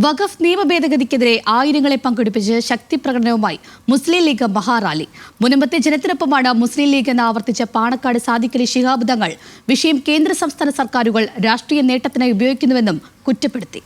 വഖഫ് നിയമ ഭേദഗതിക്കെതിരെ ആയിരങ്ങളെ പങ്കെടുപ്പിച്ച് ശക്തി പ്രകടനവുമായി മുസ്ലിം ലീഗ് മഹാറാലി. മുനമ്പത്തെ ജനത്തിനൊപ്പമാണ് മുസ്ലിം ലീഗ് എന്ന് ആവർത്തിച്ച പാണക്കാട് സാദിഖലി ശിഹാബ് തങ്ങൾ വിഷയം കേന്ദ്ര സംസ്ഥാന സർക്കാരുകൾ രാഷ്ട്രീയ നേട്ടത്തിനായി ഉപയോഗിക്കുന്നുവെന്നും കുറ്റപ്പെടുത്തി.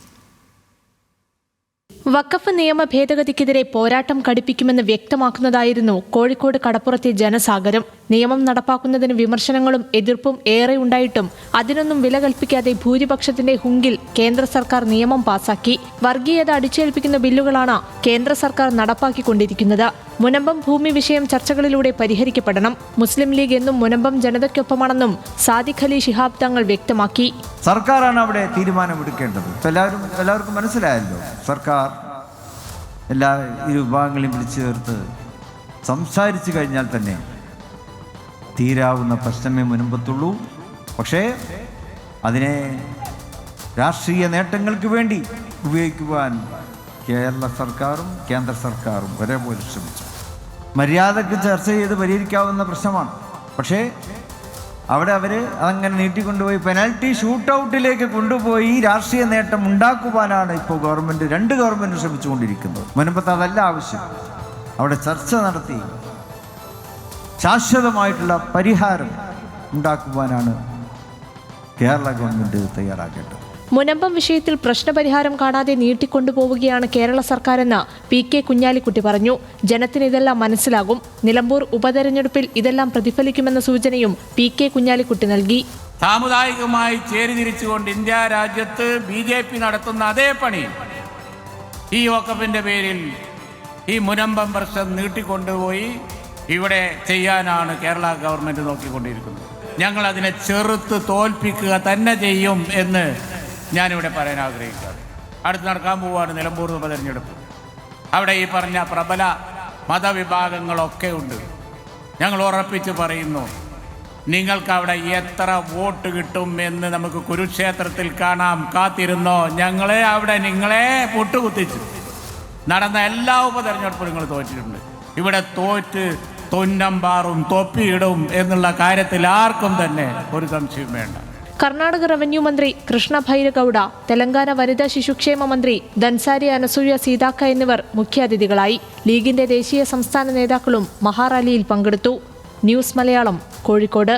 വഖഫ് നിയമ ഭേദഗതിക്കെതിരെ പോരാട്ടം കടുപ്പിക്കുമെന്ന് വ്യക്തമാക്കുന്നതായിരുന്നു കോഴിക്കോട് കടപ്പുറത്തെ ജനസാഗരം. നിയമം നടപ്പാക്കുന്നതിന് വിമർശനങ്ങളും എതിർപ്പും ഏറെ ഉണ്ടായിട്ടും അതിനൊന്നും വില കൽപ്പിക്കാതെ ഭൂരിപക്ഷത്തിന്റെ ഹുങ്കിൽ കേന്ദ്ര സർക്കാർ നിയമം പാസാക്കി. വർഗീയത അടിച്ചേൽപ്പിക്കുന്ന ബില്ലുകളാണ് കേന്ദ്ര സർക്കാർ നടപ്പാക്കിക്കൊണ്ടിരിക്കുന്നത്. മുനമ്പം ഭൂമി വിഷയം ചർച്ചകളിലൂടെ പരിഹരിക്കപ്പെടണം. മുസ്ലിം ലീഗ് എന്നും മുനമ്പം ജനതയ്ക്കൊപ്പമാണെന്നും സാദിഖലി ശിഹാബ് തങ്ങൾ വ്യക്തമാക്കി. സർക്കാരാണ് അവിടെ തീരുമാനമെടുക്കേണ്ടത്. എല്ലാവർക്കും മനസ്സിലായല്ലോ. സർക്കാർ എല്ലാ വിഭാഗങ്ങളെയും വിളിച്ചു ചേർത്ത് സംസാരിച്ചു കഴിഞ്ഞാൽ തന്നെ തീരാവുന്ന പ്രശ്നമേ മുൻപത്തുള്ളൂ. പക്ഷേ അതിനെ രാഷ്ട്രീയ നേട്ടങ്ങൾക്ക് വേണ്ടി ഉപയോഗിക്കുവാൻ കേരള സർക്കാരും കേന്ദ്ര സർക്കാരും ഒരേപോലെ ശ്രമിച്ചു. മര്യാദക്ക് ചർച്ച ചെയ്ത് പരിഹരിക്കാവുന്ന പ്രശ്നമാണ്. പക്ഷേ അവിടെ അവർ അതങ്ങനെ നീട്ടിക്കൊണ്ടുപോയി പെനാൽറ്റി ഷൂട്ടൗട്ടിലേക്ക് കൊണ്ടുപോയി രാഷ്ട്രീയ നേട്ടം ഉണ്ടാക്കുവാനാണ് ഇപ്പോൾ രണ്ട് ഗവൺമെൻറ് ശ്രമിച്ചുകൊണ്ടിരിക്കുന്നത്. മുൻപത്ത് അതല്ല ആവശ്യം. അവിടെ ചർച്ച നടത്തി ശാശ്വതമായിട്ടുള്ള പരിഹാരം ഉണ്ടാക്കുവാനാണ് കേരള ഗവൺമെൻറ് തയ്യാറാക്കേണ്ടത്. മുനമ്പം വിഷയത്തിൽ പ്രശ്നപരിഹാരം കാണാതെ നീട്ടിക്കൊണ്ടുപോവുകയാണ് കേരള സർക്കാരെന്ന് പി.കെ. കുഞ്ഞാലിക്കുട്ടി പറഞ്ഞു. ജനത്തിന് ഇതെല്ലാം മനസ്സിലാകും. നിലമ്പൂർ ഉപതെരഞ്ഞെടുപ്പിൽ ഇതെല്ലാം പ്രതിഫലിക്കുമെന്ന സൂചനയും പി.കെ. കുഞ്ഞാലിക്കുട്ടി നൽകി. സാമുദായികമായി ചേരിതിരിച്ചുകൊണ്ട് ഇന്ത്യ രാജ്യത്ത് BJP നടത്തുന്ന അതേ പണി ഈ വഖഫിന്റെ പേരിൽ ഈ മുനമ്പം പ്രശ്നം നീട്ടിക്കൊണ്ടുപോയി ഇവിടെ ചെയ്യാനാണ് കേരള ഗവൺമെന്റ് നോക്കിക്കൊണ്ടിരിക്കുന്നത്. ഞങ്ങൾ അതിനെ ചെറുത്ത് തോൽപ്പിക്കുക തന്നെ ചെയ്യും എന്ന് ഞാനിവിടെ പറയാൻ ആഗ്രഹിക്കുകയാണ്. അടുത്ത് നടക്കാൻ പോവുകയാണ് നിലമ്പൂർ ഉപതെരഞ്ഞെടുപ്പ്. അവിടെ ഈ പറഞ്ഞ പ്രബല മതവിഭാഗങ്ങളൊക്കെ ഉണ്ട്. ഞങ്ങൾ ഉറപ്പിച്ച് പറയുന്നു, നിങ്ങൾക്ക് അവിടെ എത്ര വോട്ട് കിട്ടും എന്ന് നമുക്ക് കുരുക്ഷേത്രത്തിൽ കാണാം. കാത്തിരുന്നോ. നിങ്ങളെ പൊട്ടുകുത്തിച്ചു നടന്ന എല്ലാ ഉപതെരഞ്ഞെടുപ്പും നിങ്ങൾ തോറ്റിട്ടുണ്ട്. ഇവിടെ തോറ്റ് തൊന്നമ്പാറും തൊപ്പിയിടും എന്നുള്ള കാര്യത്തിൽ ആർക്കും തന്നെ ഒരു സംശയം വേണ്ട. കർണാടക റവന്യൂ മന്ത്രി കൃഷ്ണ ഭൈരഗൌഡ, തെലങ്കാന വനിതാ ശിശുക്ഷേമ മന്ത്രി ധൻസാരി അനസൂയ സീതാക്ക എന്നിവർ മുഖ്യാതിഥികളായി. ലീഗിന്റെ ദേശീയ സംസ്ഥാന നേതാക്കളും മഹാറാലിയിൽ പങ്കെടുത്തു. ന്യൂസ് മലയാളം, കോഴിക്കോട്.